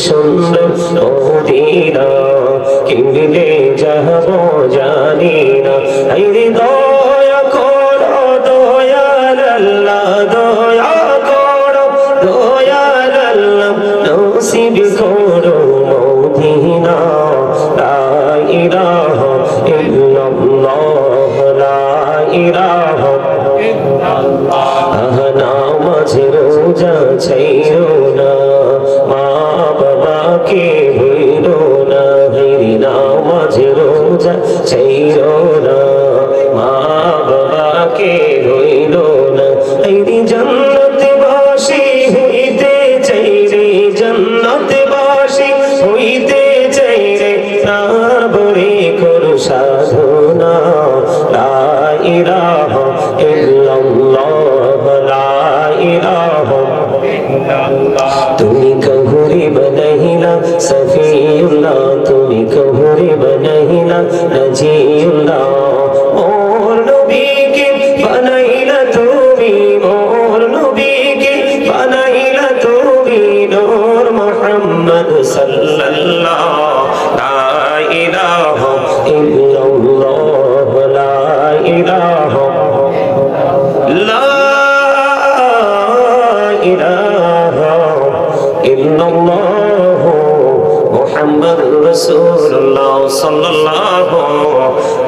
সুন্দর মদিনা কিনলে যাব জানি না আইরে দয়া করো দয়াল আল্লাহ দয়া করো দয়াল আল্লাহ নসিব করো মদিনা লা ইলাহা ইল্লাল্লাহ লা ইলাহা ইল্লাল্লাহ নামাজ রোজা ছাইরো না মা বাবাকে ভুলো না হেরি নামাজ রোজা ছাইরো না মা বাবাকে ভুলো না হেরি জান্নাতবাসী হইতে চাই রে জান্নাতবাসী হইতে চাই রে প্রাণ ভরে করো সাধনা লা ইলাহা ইল্লাল্লাহ লা ইলাহা ইল্লাল্লাহ তুমি কহুরে বনহিলা সফিউল্লাহ তুমি কহুরে বনহিলা নজিউল্লাহ মোর নবীকে বানাইলা তুমি মোর নবীকে বানাইলা তুমি নূর মুহাম্মদ সাল্লাল্লাহ লা ইলাহা ইল্লাল্লাহ লা ইলাহা লা ইলাহা ইল্লাল্লাহ মুহাম্মাদুর রাসূলুল্লাহ সাল্লাল্লাহু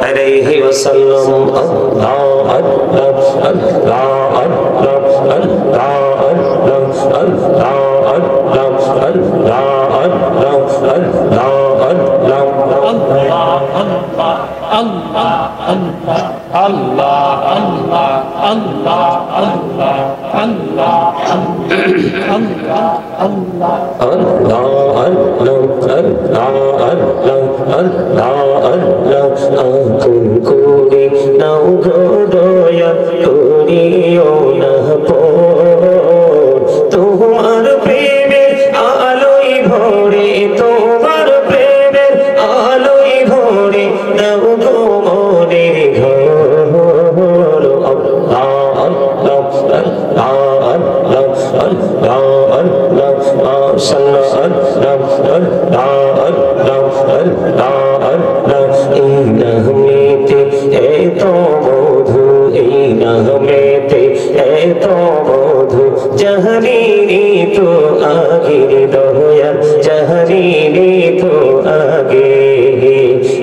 আলাইহি ওয়াসাল্লাম আল্লাহ আল্লাহ আল্লাহ আল্লাহ আল্লাহ আল্লাহ আল্লাহ আল্লাহ আল্লাহ আল্লাহ তোমার প্রেমের আলোয় ভরে তোমার প্রেমের আলোয় ভরে দাও গো মনের ঘর আল্লাহ আল্লাহ আল্লাহ আল্লাহ আল্লাহ আল্লাহ মাশাআল্লাহ আল্লাহ আল্লাহ আল্লাহ আল্লাহ আল্লাহ এই নামেতে এত মধু এই নামেতে এত মধু জাহানিনি তো আগে দয়া জাহানিনি তো আগে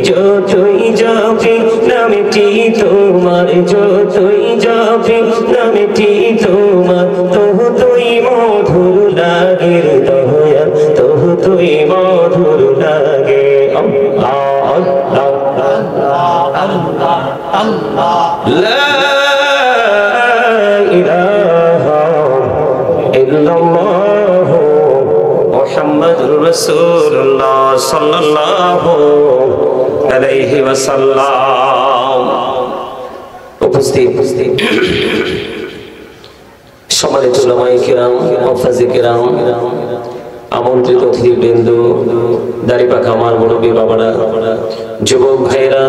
যতই যাবে নামটি তোমার যতই যাবে নামটি তোমার ততই মধুর লাগে দয়া ততই মধুর লাগে আল্লাহ আল্লাহ আল্লাহ আল্লাহ লা ইলাহা ইল্লাল্লাহ মুহাম্মাদুর রাসূলুল্লাহ সাল্লাল্লাহু আলাইহি ওয়াসাল্লাম। উপস্থিত সম্মানিত উলামায়ে কিরাম মুফাজ্জির কিরাম আমন্ত্রিত অতিথিবৃন্দ দাড়িপাখা আমার মুরব্বী বাবারা যুবক ভাইরা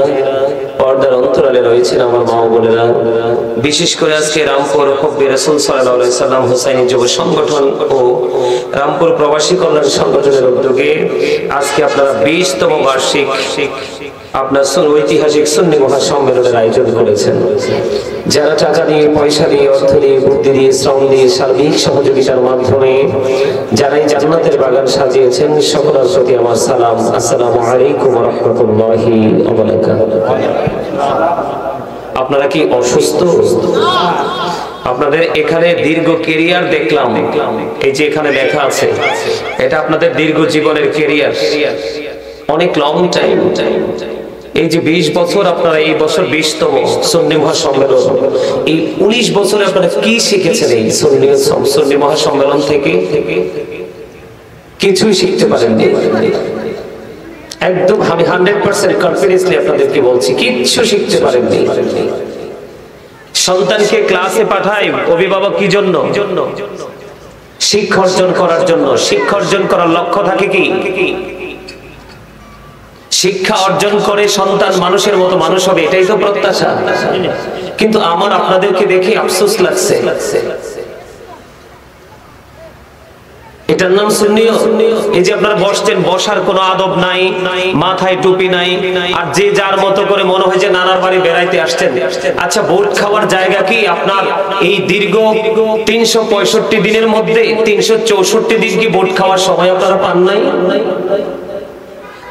পর্দার অন্তরালে রয়েছেন আমার মা বোনেরা বিশেষ করে আজকে রামপুর হব্বি রাসূল সাল্লাল্লাহু আলাইহি সাল্লাম হুসাইনি যুব সংগঠন ও রামপুর প্রবাসী কল্যাণ সংগঠনের উদ্যোগে আজকে আপনারা 20তম বার্ষিক আপনার ঐতিহাসিক সুন্নি মহাসম্মেলনের আয়োজন করেছেন। যারা টাকা দিয়ে পয়সা দিয়ে অর্থ দিয়ে বুদ্ধি দিয়ে শ্রম দিয়ে সার্বিক সহযোগিতার মাধ্যমে যারা এই জান্নাতের বাগান সাজিয়েছেন সকলের প্রতি আমার সালাম। আসসালামু আলাইকুম ওয়া রাহমাতুল্লাহি ওয়া বারাকাতুহু। আপনারা কি অসুস্থ? আপনাদের এখানে দীর্ঘ ক্যারিয়ার দেখলাম, এই যে এখানে লেখা আছে এটা আপনাদের দীর্ঘ জীবনের ক্যারিয়ার, অনেক লং টাইম। এই যে 20 বছর আপনারা এই বছর 20তম সুন্নি মহাসম্মেলন, এই 19 বছরে আপনারা কি শিখেছেন? এই সুন্নি মহাসম্মেলন থেকে কিছুই শিখতে পারেননি। একদম আমি 100% কনফিডেন্সলি আপনাদেরকে বলছি কিচ্ছু শিখতে পারেননি। সন্তানকে ক্লাসে পাঠায় অভিভাবক কি জন্য? শিক্ষা অর্জন করার জন্য। শিক্ষা অর্জন করার লক্ষ্য থাকে কি? শিক্ষা অর্জন করে সন্তান মানুষের মতো মানুষ হবে, এটাই তো প্রত্যাশা। কিন্তু আমার আপনাদেরকে দেখে আফসোস লাগছে, এটার নাম সুন্নিয়ত। এই যে আপনারা বসছেন, বসার কোনো আদব নাই, মাথায় টুপি নাই, আর যে যার মতো করে মনে হয় যে নানার বাড়ি বেড়াইতে আসছেন। আচ্ছা, ভোট খাওয়ার জায়গা কি আপনার এই দীর্ঘ 365 দিনের মধ্যে 364 দিন কি ভোট খাওয়ার সময় আপনারা পান নাই?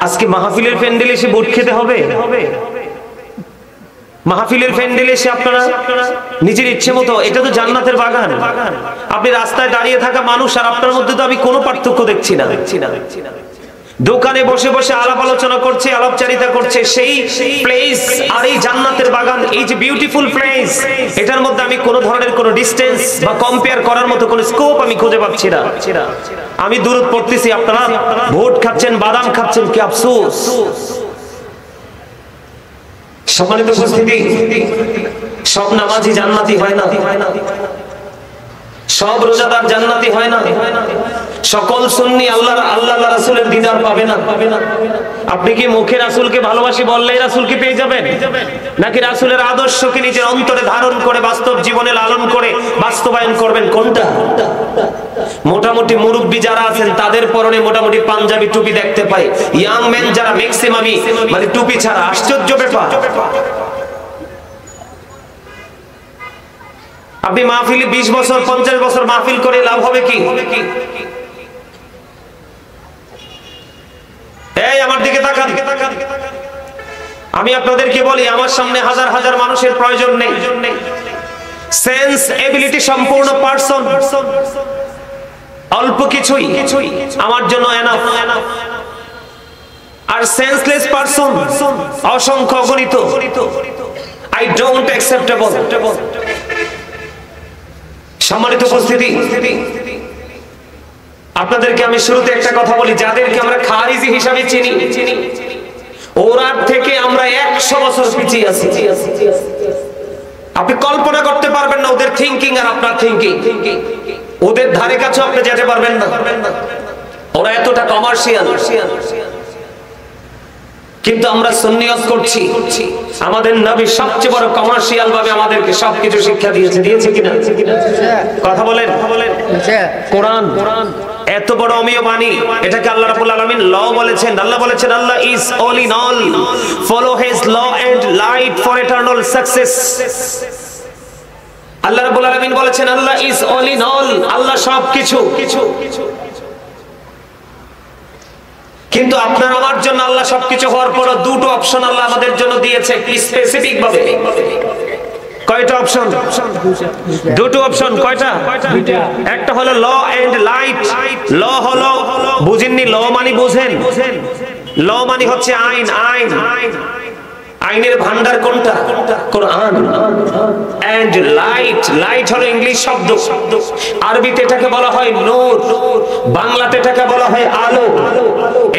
আজকে মাহফিলের প্যান্ডেলে এসে ভোট খেতে হবে? মাহফিলের প্যান্ডেলে এসে আপনারা নিজের ইচ্ছে মতো, এটা তো জান্নাতের বাগান। আপনি রাস্তায় দাঁড়িয়ে থাকা মানুষ আর আপনার মধ্যে তো আমি কোনো পার্থক্য দেখছি না। দোকানে বসে বসে আলাপ আলোচনা করছে, আলাপচারিতা করছে, সেই প্লেস আর এই জান্নাতের বাগান, এই যে বিউটিফুল প্লেস, এটার মধ্যে আমি কোনো ধরনের কোনো ডিসটেন্স বা কম্পেয়ার করার মতো কোনো স্কোপ আমি খুঁজে পাচ্ছি না। আমি দুরূদ পড়তেছি, আপনারা ভোট খাচ্ছেন, বাদাম খাচ্ছেন, কি আফসোস। সম্মানিত উপস্থিতি, সব নামাজি জান্নাতি হয় না, সব রোজাদার জান্নাতি হয় না, সকল সুন্নি আল্লাহ রাসূলের দিদার পাবে না। আপনি কি মুখে রাসূলকে ভালোবাসি বললেই রাসূলকে পেয়ে যাবেন, নাকি রাসূলের আদর্শকে নিজের অন্তরে ধারণ করে বাস্তব জীবনে লালন করে বাস্তবায়ন করবেন? কোনটা? মোটামুটি মুরব্বী যারা আছেন তাদের পরনে মোটামুটি পাঞ্জাবি টুপি দেখতে পাই, ইয়াং মেন যারা ম্যাক্সিমামই মানে টুপি ছাড়া। আশ্চর্য ব্যাপার। আপনি মাহফিলে 20 বছর 50 বছর মাহফিল করে লাভ হবে কি? এই আমার দিকে তাকান। আমি আপনাদেরকে বলি, আমার সামনে হাজার হাজার মানুষের প্রয়োজন নেই। সেন্স এবিলিটি সম্পূর্ণ পারসন, অল্প কিছুই আমার জন্য এনাফ। আর সেন্সলেস পারসন অসংখ্য অগণিত। I don't acceptable. সম্মানিত উপস্থিতি, আপনাদেরকে আমি শুরুতে একটা কথা বলি, যাদেরকে আমরা খারিজি হিসাবে চিনি, ওরা থেকে আমরা 100 বছর পিছিয়ে আছি। আপনি কল্পনা করতে পারবেন না ওদের থিংকিং আর আপনার থিংকিং। ওদের ধারে কাছে আপনি যেতে পারবেন না, ওরা এতটা কমার্শিয়াল। কিন্তু আমরা সুন্নিয়ত করছি। আমাদের নবী সবচেয়ে বড় কমার্শিয়াল ভাবে আমাদেরকে সবকিছু শিক্ষা দিয়েছে কিনা? কথা বলেন। কোরআন এত বড় অমীয় বাণী, এটাকে আল্লাহ রাব্বুল আলামিন ল বলেছেন। আল্লাহ বলেছেন, Allah is all in all, follow his law and light for eternal success. আল্লাহ রাব্বুল আলামিন বলেছেন, Allah is all in all, আল্লাহ সবকিছু। কিন্তু আপনার আমার জন্য আল্লাহ সবকিছু হওয়ার পর দুটো অপশন আল্লাহ আমাদের জন্য দিয়েছে স্পেসিফিক ভাবে। কয়টা অপশন? দুটো অপশন। কয়টা? একটা হলো ল এন্ড লাইট। ল হলো, বুঝেননি? ল মানে বুঝেন? ল মানে হচ্ছে আইন। আইনের ভান্ডার কোনটা? কোরআন। এন্ড লাইট, লাইট হলো ইংলিশ শব্দ, আরবিতে এটাকে বলা হয় নূর, বাংলাতে এটাকে বলা হয় আলো।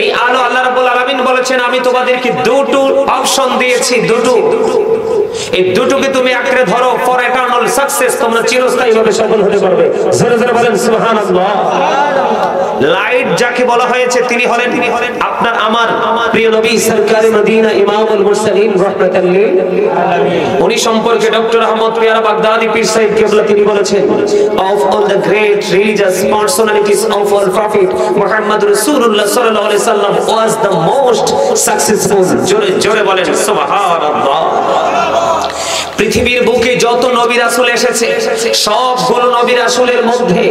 এই আলো আল্লাহ রাব্বুল আলামিন বলেছেন, আমি তোমাদেরকে দুটো অপশন দিয়েছি, দুটো। এই দুটোকে তুমি আঁকড়ে ধরো, ফর ইটারনাল সাকসেস, তোমরা চিরস্থায়ীভাবে সফল হতে পারবে। জোরে জোরে বলেন সুবহানাল্লাহ। লাইট যাকে বলা হয়েছে তিনি হলেন আপনার আমার প্রিয় নবী সরকারে মদিনা ইমামুল মুরসালিন রাহমাতাল লিল আলামিন। উনি সম্পর্কে ডক্টর আহমদ পিয়ারা বাগদাদি পীর সাহেব কেবলা তিনি বলেছেন, of all the great religious personalities of our prophet Muhammad Rasulullah sallallahu alaihi wasallam was the most successful. জোরে জোরে বলেন সুবহানাল্লাহ। পৃথিবীর বুকে যত নবী রাসূল এসেছে, সবগুলো নবী রাসূলের মধ্যে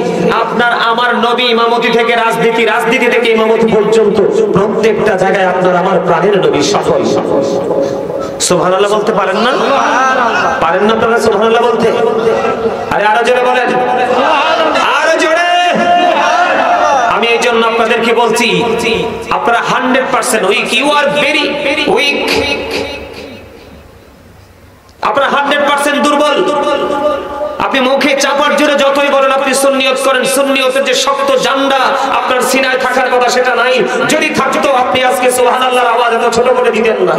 আপনার আমার নবী ইমামতি থেকে রাজনীতি থেকে ইমামতি পর্যন্ত প্রত্যেকটা জায়গায় আপনার আমার প্রাণের নবী সফল। সুবহানাল্লাহ বলতে পারেন না? পারেন না আপনারা সুবহানাল্লাহ বলতে? আরে আরো জোরে বলেন, আরো জোরে। আমি এই জন্য আপনাদেরকে বলছি, আপনারা 100% weak. You are very weak. আপনারা 100% দুর্বল। আপনি মুখে চাপার জোরে যতই বলেন আপনি সুন্নিয়ত করেন, সুন্নিয়তের যে শক্ত জান্ডা আপনার সিনায় থাকার কথা সেটা নাই। যদি থাকতো আপনি আজকে সুবহানাল্লাহর আওয়াজ এত ছোট করে দিতেন না।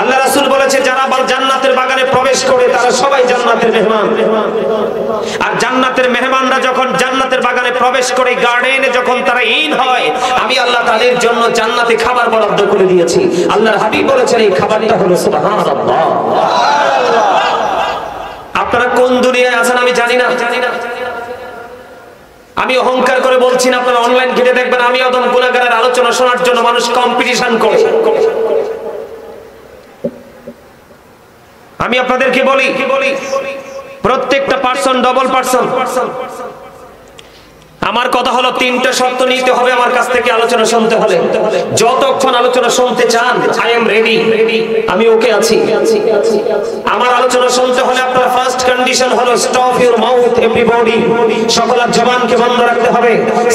আল্লাহ রাসূল বলেছে, যারা জান্নাতের বাগানে প্রবেশ করে তারা সবাই জান্নাতের মেহমান। আর জান্নাতের মেহমানরা যখন জান্নাতের বাগানে প্রবেশ করে, গার্ডেনে যখন তারা ইন হয়, আমি আল্লাহ তাদের জন্য জান্নাতে খাবার বরাদ্দ করে দিয়েছি। আল্লাহর হাবিব বলেছেন, এই খাবারটা হলো সুবহানাল্লাহ। আপনারা কোন দুনিয়ায় আছেন আমি জানি না, আমি অহংকার করে বলছি না, আপনারা অনলাইন ঘেটে দেখবেন আমি অদম গুনাহগারের আলোচনা শোনার জন্য মানুষ কম্পিটিশন করে। আমি আপনাদেরকে বলি প্রত্যেকটা পার্সন ডবল পার্সন। আমার কথা হলো তিনটা শর্ত নিতে হবে আমার কাছ থেকে আলোচনা শুনতে হলে। যতক্ষণ আলোচনা শুনতে চান আই এম রেডি, আমি ওকে আছি। আমার আলোচনা শুনতে হলে আপনার ফার্স্ট কন্ডিশন হলো স্টপ ইউর মাউথ এভরিবডি, সকলের জবানকে বন্ধ রাখতে হবে।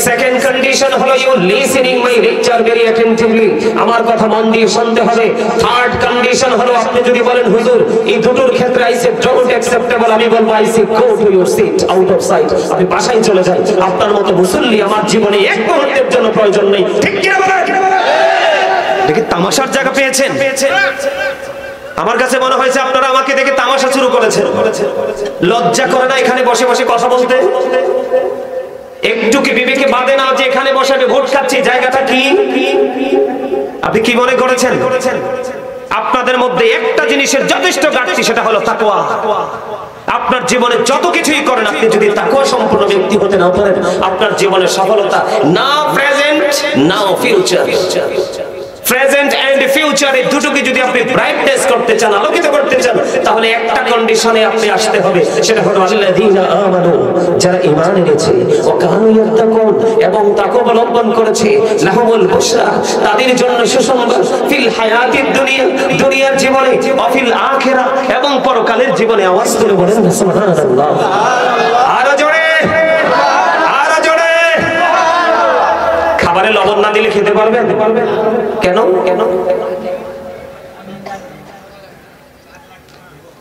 সেকেন্ড কন্ডিশন হলো you listening my lecture very attentively, আমার কথা মন দিয়ে শুনতে হবে। থার্ড কন্ডিশন হলো আপনি যদি বলেন হুজুর এই দুটোর ক্ষেত্রে আই সে ডোন্ট অ্যাকসেপ্টেবল, আমি বলবো I say go to your seat out of sight, আপনি বাসায় চলে যান। আপনার মতো মুসল্লি আমার জীবনে এক মুহূর্তের জন্য প্রয়োজন নেই, ঠিক কি না বলেন? দেখি তামাশার জায়গা পেয়েছেন। আমার কাছে মনে হয়েছে আপনারা আমাকে দেখে তামাশা শুরু করেছেন। লজ্জা করে না এখানে বসে বসে কথা বলতে? একটু কি বিবেকে বাঁধে না যে এখানে বসে আমি ভোট খাচ্ছি? জায়গাটা কি আপনি কি মনে করেছেন? আপনাদের মধ্যে একটা জিনিসের যথেষ্ট ঘাটতি, সেটা হলো তাকওয়া। আপনার জীবনে যত কিছুই করেন আপনি যদি তাকওয়া সম্পন্ন ব্যক্তি হতে না পারেন, আপনার জীবনের সফলতা না প্রেজেন্ট না ফিউচার, প্রেজেন্ট এন্ড ফিউচার এই দুটোকে যদি আপনি ব্রাইটনেস করতে চান, আলোকিত করতে চান, তাহলে একটা কন্ডিশনে আপনি আসতে হবে, সেটা হলো আল্লাযীনা আমানু, যারা ঈমান এনেছে, ওয়া কানু ইয়াত্তাকুন, এবং তাকওয়া অবলম্বন করেছে, লাহুমুল বুশরা, তাদের জন্য সুসংবাদ, ফিল হায়াতিদ দুনিয়া, দুনিয়ার জীবনে, ওয়া ফিল আখিরা, এবং পরকালের জীবনে। আওয়াজ করে বলেন সুবহানাল্লাহ। আরো জোরে, আরো জোরে। খাবারে লবণ না দিলে খেতে পারবেন? কেন?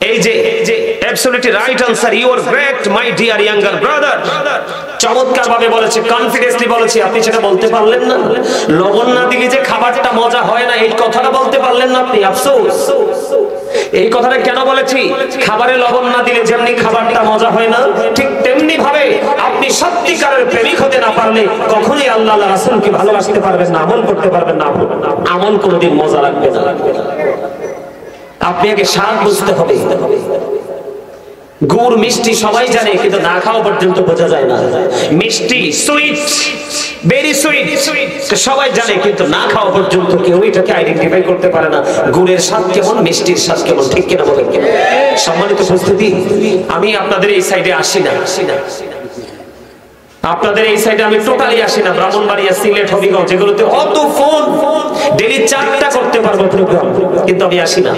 এই যে absolutely right answer, you are great my dear younger brother, চমৎকার ভাবে বলেছে, কনফিডেন্টলি বলেছে। আপনি সেটা বলতে পারলেন না? লবণ না দিলে যে খাবারটা মজা হয় না, এই কথাটা বলতে পারলেন না আপনি? আফসোস। এই কথাটা কেন বলেছি? খাবারে লবণ না দিলে যেমনি খাবারটা মজা হয় না, ঠিক তেমনি ভাবে আপনি সত্যিকারের প্রেমিক হতে না পারলে কখনোই আল্লাহ রাসূলকে ভালোবাসতে পারবেন না, আমল করতে পারবেন না, আমল কোনোদিন মজা লাগবে না। আপনি আগে স্বাদ বুঝতে হবে। গুড় মিষ্টি সবাই জানে, কিন্তু না খাওয়া পর্যন্ত বোঝা যায় না। মিষ্টি সুইট, ভেরি সুইট, সবাই জানে, কিন্তু না খাওয়া পর্যন্ত কেউ এটাকে আইডেন্টিফাই করতে পারে না গুড়ের স্বাদ কেমন, মিষ্টির স্বাদ কেমন, ঠিক কিনা বলেন? সম্মানিত উপস্থিতি, আমি আপনাদের এই সাইডে আসি না, আপনাদের এই সাইডে আমি টোটালি আসি না। ব্রাহ্মণবাড়িয়া, সিলেট, হবিগঞ্জ, যেগুলোতে অত ফোন ডেইলি 4টা করতে পারবো প্রোগ্রাম, কিন্তু আমি আসি না।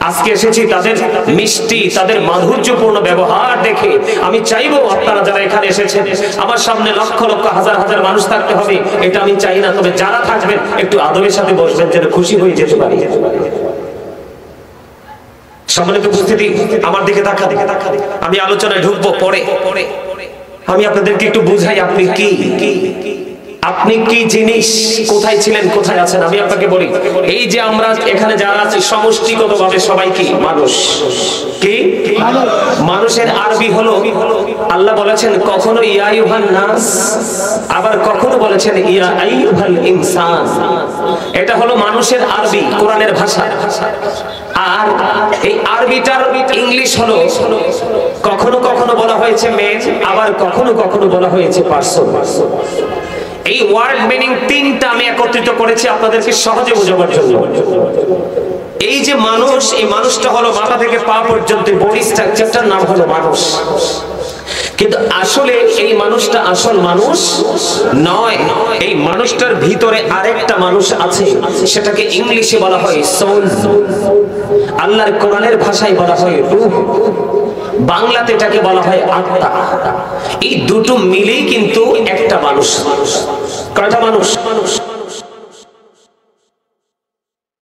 আজকে এসেছি তাদের মিষ্টি, তাদের মাধুর্যপূর্ণ ব্যবহার দেখে। আমি চাইবো আপনারা যারা এখানে এসেছেন, আমার সামনে লক্ষ লক্ষ হাজার হাজার মানুষ থাকতে হবে এটা আমি চাই না, তবে যারা থাকবেন একটু আদবের সাথে বসবেন, যেন খুশি হয়ে যেতে পারি। সম্মানিত উপস্থিতি, আমার দিকে তাকা, আমি আলোচনায় ঢুকবো পরে। আমি আপনাদেরকে একটু বুঝাই আপনি কি, আপনি কি জিনিস, কোথায় ছিলেন, কোথায় আছেন। আমি আপনাকে বলি, এই যে আমরা এখানে যারা আছি সমষ্টিগতভাবে সবাই কি মানুষ? কি মানুষের আরবি হলো, আল্লাহ বলেছেন কখনো ইয়া আইয়ুহান নাস, আবার কখনো বলেছেন ইয়া আইয়ুহাল ইনসান। এটা হলো মানুষের আরবি, কোরআনের ভাষা। আর এই আরবিটার ইংলিশ হলো কখনো কখনো বলা হয়েছে মেন, আবার কখনো কখনো বলা হয়েছে পারসন। এই ওয়ার্ড মিনিং 3টা আমি একত্রিত করেছি আপনাদেরকে সহজে বোঝাবার জন্য। এই যে মানুষ, এই মানুষটা হলো মাথা থেকে পা পর্যন্ত বডি স্ট্রাকচারটার নাম হলো মানুষ, কিন্তু আসলে এই মানুষটা আসল মানুষ নয়। এই মানুষটার ভিতরে আরেকটা মানুষ আছে, সেটাকে ইংলিশে বলা হয় সোল, আল্লাহর কোরআনের ভাষায় বলা হয় রূহ, বাংলাতে এটাকে বলা হয় আত্মা। এই দুটো মিলেই কিন্তু একটা মানুষ। কয়টা মানুষ?